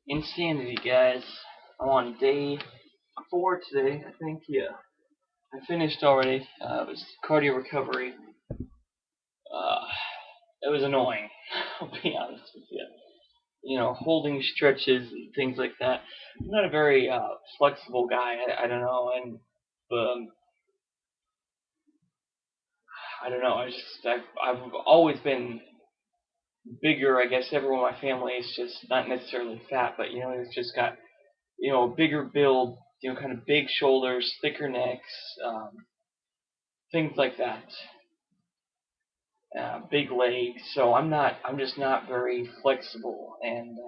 Insanity, guys. I'm on day 4 today, I think. Yeah, I finished already. It was cardio recovery. Uh, it was annoying. I'll be honest with you. Holding stretches and things like that. I'm not a very flexible guy. I don't know, and um, I don't know. I've always been bigger. I guess everyone in my family is just not necessarily fat, but it's just got a bigger build, kind of big shoulders, thicker necks, things like that, big legs. So I'm just not very flexible, and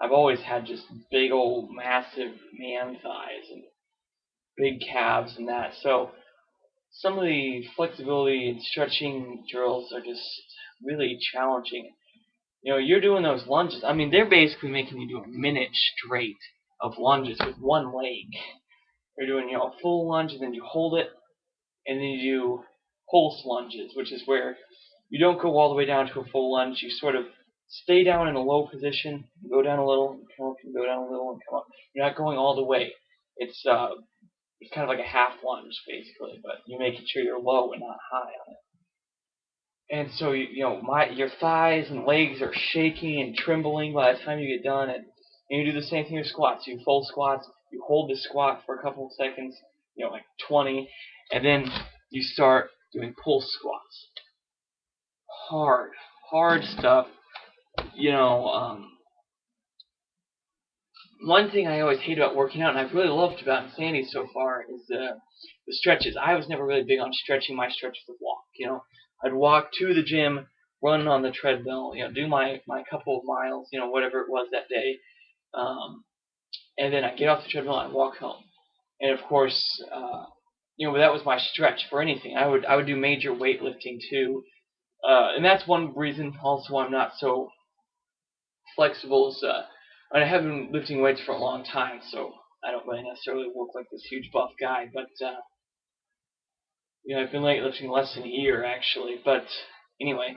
I've always had just big old massive man thighs and big calves and that. So some of the flexibility and stretching drills are just really challenging. You're doing those lunges. I mean, they're basically making you do a minute straight of lunges with one leg. You're doing, a full lunge, and then you hold it, and then you do pulse lunges, which is where you don't go all the way down to a full lunge. You sort of stay down in a low position, go down a little, and come up, and go down a little, and come up. You're not going all the way. It's kind of like a half lunge, basically, but you're making sure you're low and not high on it. And so your thighs and legs are shaking and trembling by the time you get done, and you do the same thing with squats. You full squats, you hold the squat for a couple of seconds, like 20, and then you start doing pull squats. Hard, hard stuff. You know, um, One thing I always hate about working out, and I've really loved about Insanity so far, is the stretches. I was never really big on stretching. My stretches would walk. I'd walk to the gym, run on the treadmill, do my couple of miles, whatever it was that day, um, and then I'd get off the treadmill and walk home. And of course, that was my stretch for anything. I would do major weightlifting too, and that's one reason also I'm not so flexible. I have been lifting weights for a long time, so I don't really necessarily look like this huge buff guy. But I've been lifting less than a year actually. But anyway,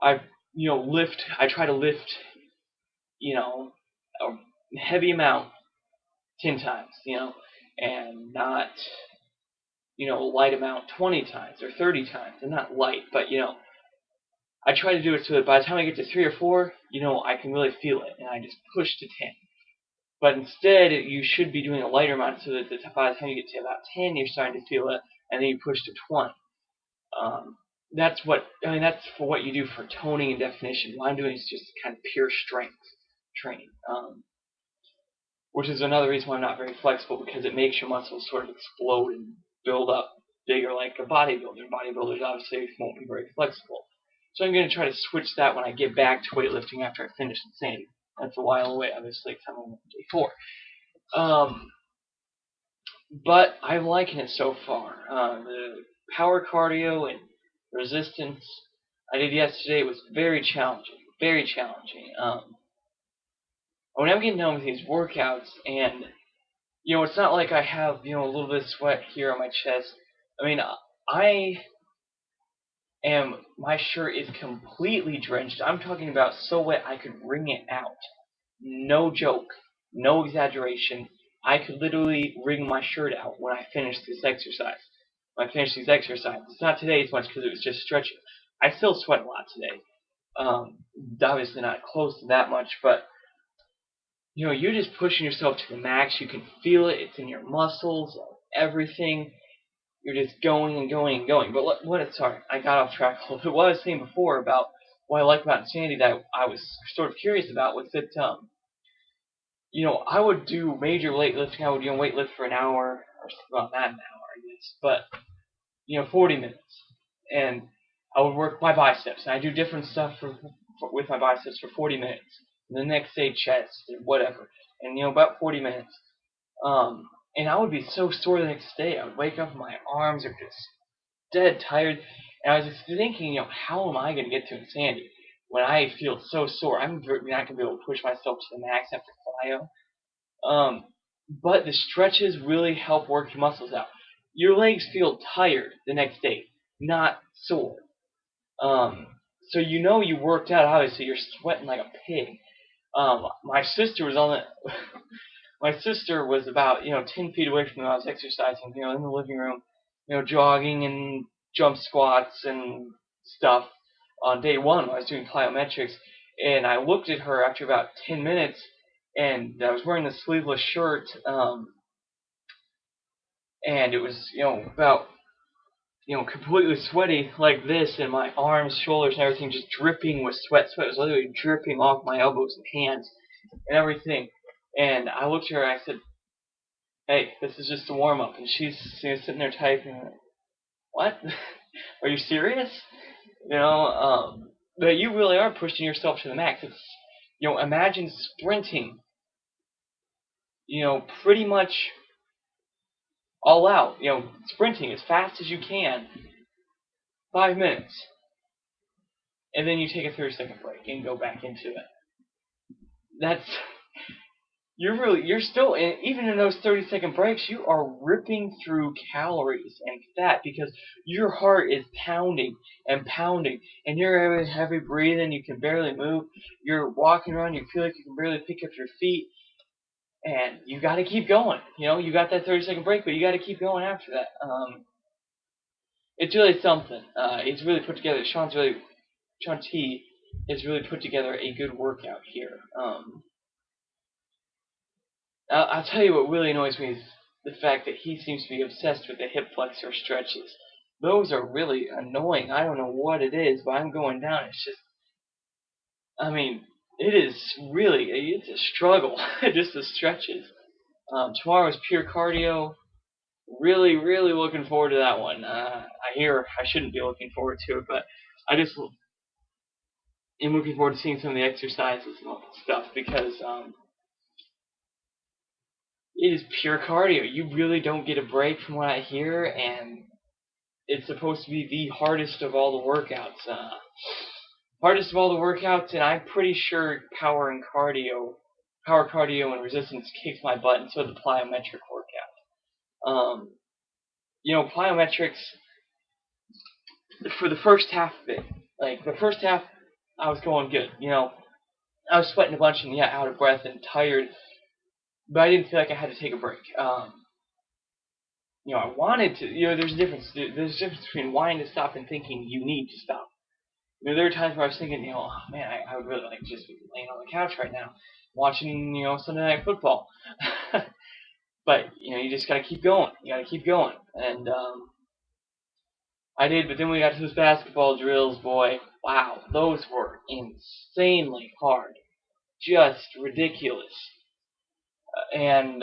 I lift. I try to lift a heavy amount 10 times, and not light amount 20 times or 30 times, and not light, but I try to do it so that by the time I get to 3 or 4, I can really feel it, and I just push to 10. But instead, you should be doing a lighter amount so that by the time you get to about 10, you're starting to feel it, and then you push to 20. Um, that's for what you do for toning and definition. What I'm doing is just kind of pure strength training, which is another reason why I'm not very flexible, because it makes your muscles sort of explode and build up bigger like a bodybuilder. Bodybuilders obviously won't be very flexible. So I'm going to try to switch that when I get back to weightlifting after I finish Insanity. That's a while away, obviously, because I'm on day 4. But I'm liking it so far. The power cardio and resistance I did yesterday was very challenging. Very challenging. When I'm getting done with these workouts, and it's not like I have a little bit of sweat here on my chest. I mean, I my shirt is completely drenched. I'm talking about so wet I could wring it out. No joke. No exaggeration. I could literally wring my shirt out when I finished this exercise. When I finished these exercises. It's not today as much because it was just stretching. I still sweat a lot today. Obviously not close to that much, but you're just pushing yourself to the max. You can feel it. It's in your muscles, everything. You're just going and going and going. But sorry, I got off track a little bit. What I was saying before about what I like about Insanity that I was sort of curious about was that, I would do major weightlifting. I would, weightlift for an hour, or well, not an hour, I guess, but 40 minutes, and I would work my biceps. And I do different stuff with my biceps for 40 minutes. And the next day, chest and whatever, and about 40 minutes. And I would be so sore the next day. I would wake up and my arms are just dead tired. And I was just thinking, how am I going to get to Insanity when I feel so sore? I'm not going to be able to push myself to the max after plyo. But the stretches really help work your muscles out. Your legs feel tired the next day, not sore. So you worked out. Obviously, you're sweating like a pig. My sister was on the my sister was about 10 feet away from me when I was exercising, in the living room, jogging and jump squats and stuff on day one when I was doing plyometrics. And I looked at her after about 10 minutes, and I was wearing a sleeveless shirt, and it was about completely sweaty like this, and my arms, shoulders, and everything just dripping with sweat. Sweat was literally dripping off my elbows and hands and everything. And I looked at her and I said, "Hey, this is just a warm up." And she's sitting there typing. Like, what? Are you serious? But you really are pushing yourself to the max. It's imagine sprinting, pretty much all out. Sprinting as fast as you can, 5 minutes, and then you take a 30-second break and go back into it. That's you're still even in those 30-second breaks, you are ripping through calories and fat because your heart is pounding and pounding, and you're heavy breathing. You can barely move. You're walking around. You feel like you can barely pick up your feet, and you got to keep going. You got that 30-second break, but you got to keep going after that. It's really something. It's really put together. Sean T has really put together a good workout here. I'll tell you what really annoys me is the fact that he seems to be obsessed with the hip flexor stretches. Those are really annoying. I don't know what it is, but I'm going down. It's just, I mean, it's a struggle, just the stretches. Tomorrow is pure cardio. Really, really looking forward to that one. I hear I shouldn't be looking forward to it, but I just am looking forward to seeing some of the exercises and all that stuff because it is pure cardio. You really don't get a break from what I hear, and it's supposed to be the hardest of all the workouts. And I'm pretty sure power cardio and resistance kicks my butt, and so the plyometric workout. Plyometrics, for the first half of it, like the first half, I was going good. I was sweating a bunch and out of breath and tired, but I didn't feel like I had to take a break. I wanted to. There's a difference. There's a difference between wanting to stop and thinking you need to stop. There were times where I was thinking, oh man, I would really like to just be laying on the couch right now, watching, Sunday Night Football. But you just gotta keep going. You gotta keep going, and I did. But then we got to those basketball drills, boy. Wow, those were insanely hard, just ridiculous, and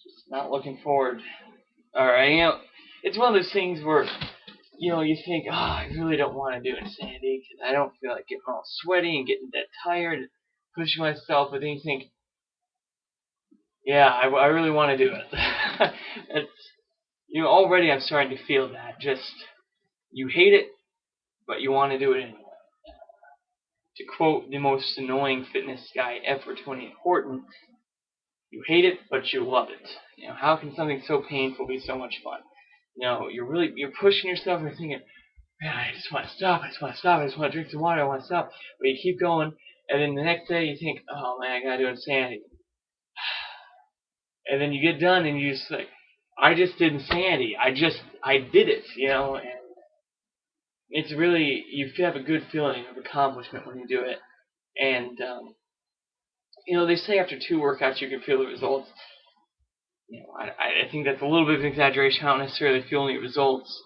just not looking forward. All right, it's one of those things where you think, I really don't want to do insanity because I don't feel like getting all sweaty and getting that tired and pushing myself. But then you think, yeah, I really want to do it. It's already I'm starting to feel that. Just you hate it, but you want to do it anyway. To quote the most annoying fitness guy ever, Tony Horton, you hate it, but you love it. How can something so painful be so much fun? You're pushing yourself and you're thinking, man, I just want to stop. I just want to stop. I just want to drink some water. I want to stop. But you keep going, and then the next day you think, oh man, I gotta do insanity. And then you get done, and you just like, I just did insanity. I did it. And it's really you have a good feeling of accomplishment when you do it. And they say after 2 workouts you can feel the results. I think that's a little bit of an exaggeration. I don't necessarily feel any results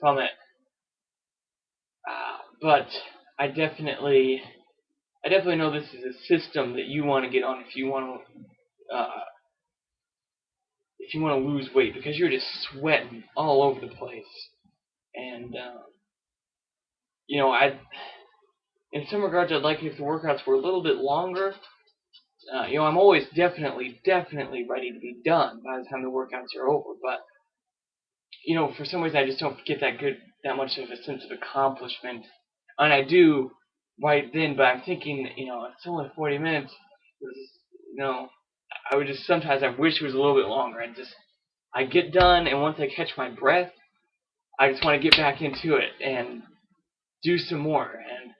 from it. But I definitely know this is a system that you want to get on if you want to lose weight because you're just sweating all over the place. And in some regards, I'd like if the workouts were a little bit longer. I'm always definitely ready to be done by the time the workouts are over. But for some reason, I just don't get that much of a sense of accomplishment. And I do right then, but I'm thinking, it's only 40 minutes. I would just sometimes I wish it was a little bit longer. I get done, and once I catch my breath, I just want to get back into it and do some more. And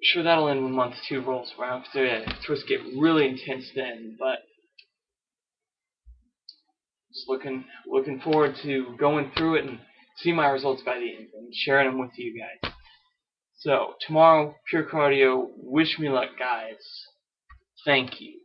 sure that'll end when month 2 rolls around, because it's supposed to get really intense then. But just looking forward to going through it and see my results by the end and sharing them with you guys. So tomorrow, pure cardio. Wish me luck, guys. Thank you.